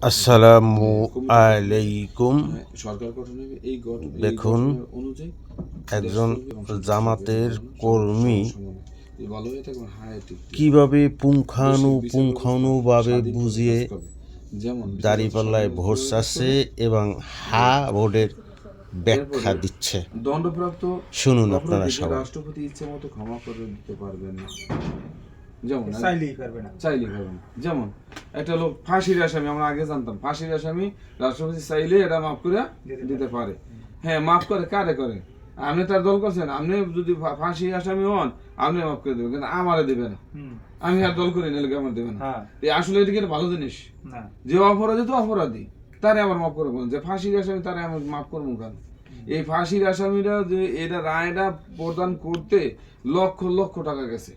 আসসালামু আলাইকুম। দেখুন, একজন জামাতের কর্মী কিভাবে পুঙ্খানুপুঙ্খানুভাবে বুঝিয়ে দাঁড়িপাল্লায় ভোট চাচ্ছে এবং হা ভোটের ব্যাখ্যা দিচ্ছে। দণ্ডপ্রাপ্ত শুনুন আপনারা সবাই। রাষ্ট্রপতি ইচ্ছে মতো ক্ষমা করে দিতে পারবেন না, যেমন চাইলেই পারবে না। যেমন একটা লোক ফাঁসির আসামি, আমরা আগে জানতাম ফাঁসির আসামি রাষ্ট্রপতি চাইলে এটা মাফ করে দিতে পারে। হ্যাঁ, মাফ করে কারে করে? আপনি তার দল করছেন, আপনি যদি ফাঁসি আসামি হন আপনি মাফ করে দেবেন, কিন্তু আমারে দেবে না। আমি আর দল করি নিলে আমার দেবে না। আসলে এটা কি ভালো জিনিস? যে অপরাধী তো অপরাধী, তারে আবার মাফ করবো। যে ফাঁসির আসামি তারে আমি মাফ করবো কেন? এই ফাঁসির আসামিরা যে এটা রায়টা প্রদান করতে লক্ষ লক্ষ টাকা গেছে।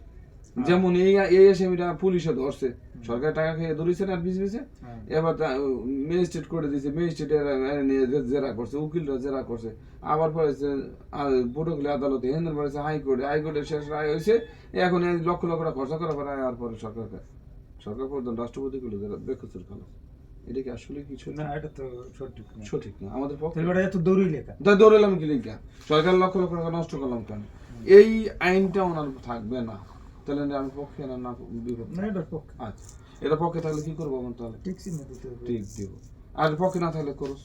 যেমন এই আসামিটা পুলিশে ধরছে, সরকার টাকা খেয়ে ধরেছে না বিছে, এবার ম্যাজিস্ট্রেট করে দিয়েছে, ম্যাজিস্ট্রেট জেরা করছে, উকিলরা জেরা করছে, আবার পড়েছে পটুয়াখালী আদালতে, হেন্দ্র পড়েছে হাইকোর্টের শেষ রায় হয়েছে। এখন লক্ষ লক্ষ টাকা খরচা করা রায় আর পরে সরকার প্রধান রাষ্ট্রপতি গুলো যারা বেকসুর খালাস। এটা কি আসলে কিছু না? এটা তো সঠিক না আমাদের পক্ষে। দৌড়াইলাম কি লিখা? সরকার লক্ষ লক্ষ টাকা নষ্ট করলাম কেন? এই আইনটা ওনার থাকবে না, তাহলে আমি পক্ষে না না বিপক্ষ? আচ্ছা, এটা পক্ষে থাকলে কি করবো? আমার তাহলে ঠিক দিব, আর পক্ষে না থাকলে করস।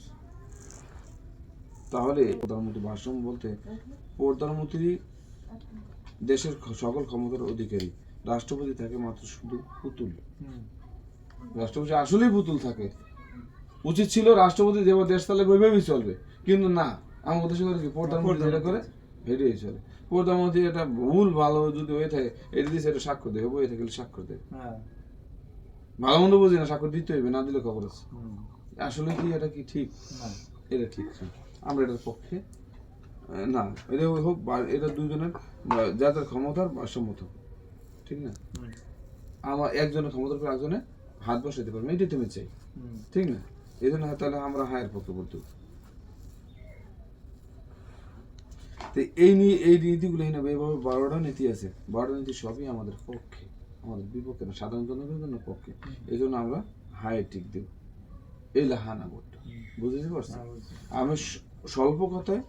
তাহলে প্রধানমন্ত্রী ভাষণ বলতে, প্রধানমন্ত্রী দেশের সকল ক্ষমতার অধিকারী, রাষ্ট্রপতি থাকে মাত্র শুধু পুতুল। রাষ্ট্রপতি আসলেই পুতুল থাকে। উচিত ছিল রাষ্ট্রপতি যেভাবে দেশ তাহলে ওইভাবেই চলবে, কিন্তু না, আমাদের দেশে করে কি প্রধানমন্ত্রী যেটা করে হেঁটেই চলে। প্রধানমন্ত্রী এটা ভুল ভালো যদি হয়ে থাকে, এটা দিয়ে সেটা স্বাক্ষর দেবে, বই থেকে স্বাক্ষর দেবে। ভালো মন্দ বুঝি না, স্বাক্ষর দিতে হইবে, না দিলে খবর আছে। আসলে কি এটা কি ঠিক? এটা ঠিক না, আমরা এটার পক্ষে না। এটা হোক, এটা দুজনের যাদের ক্ষমতার ভারসাম্য, ঠিক না? আমার একজনের ক্ষমতার উপর একজনে হাত বসাইতে পারবে, এটাই তুমি চাই, ঠিক না? এই জন্য তাহলে আমরা হায়ের পক্ষে বলতে। এই নিয়ে এই নীতিগুলো এইভাবে 12টা নীতি আছে, 12টা নীতি সবই আমাদের পক্ষে, আমাদের বিপক্ষে না, সাধারণ জনগণের জন্য পক্ষে। এই জন্য আমরা হায়ের টিক দেব, এই লাহানা ভোটটা। বুঝতে পারছি? আমি স্বল্প কথায়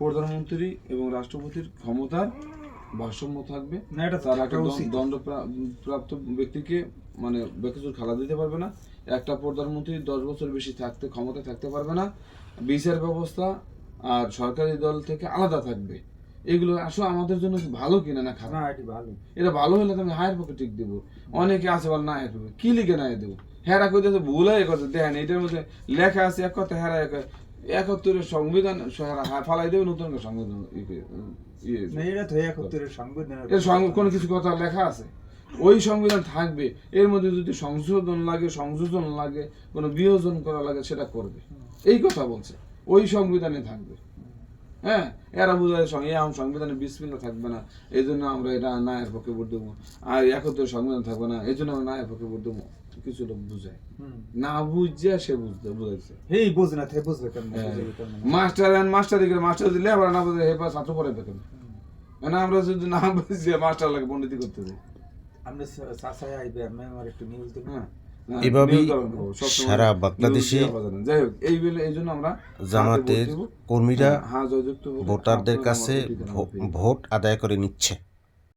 প্রধানমন্ত্রী এবং রাষ্ট্রপতির ক্ষমতার ভারসাম্য থাকবে। তার একটা দণ্ডপ্রাপ্ত ব্যক্তিকে মানে বেকসুর খালা দিতে পারবে না। একটা প্রধানমন্ত্রী 10 বছর বেশি ক্ষমতায় থাকতে পারবে না। বিচার ব্যবস্থা আর সরকারি দল থেকে আলাদা থাকবে। এগুলো আসলে আমাদের জন্য ভালো কিনা না খারাপ? এটা ভালো হলে তো আমি হায়ের পক্ষে ঠিক দেবো। অনেকে আছে বল না কি লিখে না দেবো, হেরা কইতেছে ভুল হয়ে কথা দেখেন, এটার মধ্যে লেখা আছে এক কথা, হেরা 71-এর সংবিধান ফালাই দেবে, নতুন সংবিধান কোনো কিছু কথা লেখা আছে, ওই সংবিধান থাকবে। এর মধ্যে যদি সংযোজন লাগে, কোনো বিয়োজন করা লাগে, সেটা করবে। এই কথা বলছে, ওই সংবিধানে থাকবে। হ্যাঁ, এরা বোঝায় সংবিধানে বিস্মিন্ন থাকবে না, এই জন্য আমরা এটা নায়ের পক্ষে ভোট দেবো। আর 71 সংবিধান থাকবে না, এই জন্য আমরা নায়ের পক্ষে ভোট দেবো। কিছু লোক বুঝায় না, বুঝছে সে বুঝাইছে। মাস্টার দিলে আবার না বুঝে ছাত্র পড়ে দেখেন না। আমরা যদি না বুঝছি মাস্টার লাগে পণ্ডিতি করতে যাই। এভাবেই সারা বাংলাদেশে জামাতের কর্মীরা ভোটারদের কাছে ভোট আদায় করে নিচ্ছে।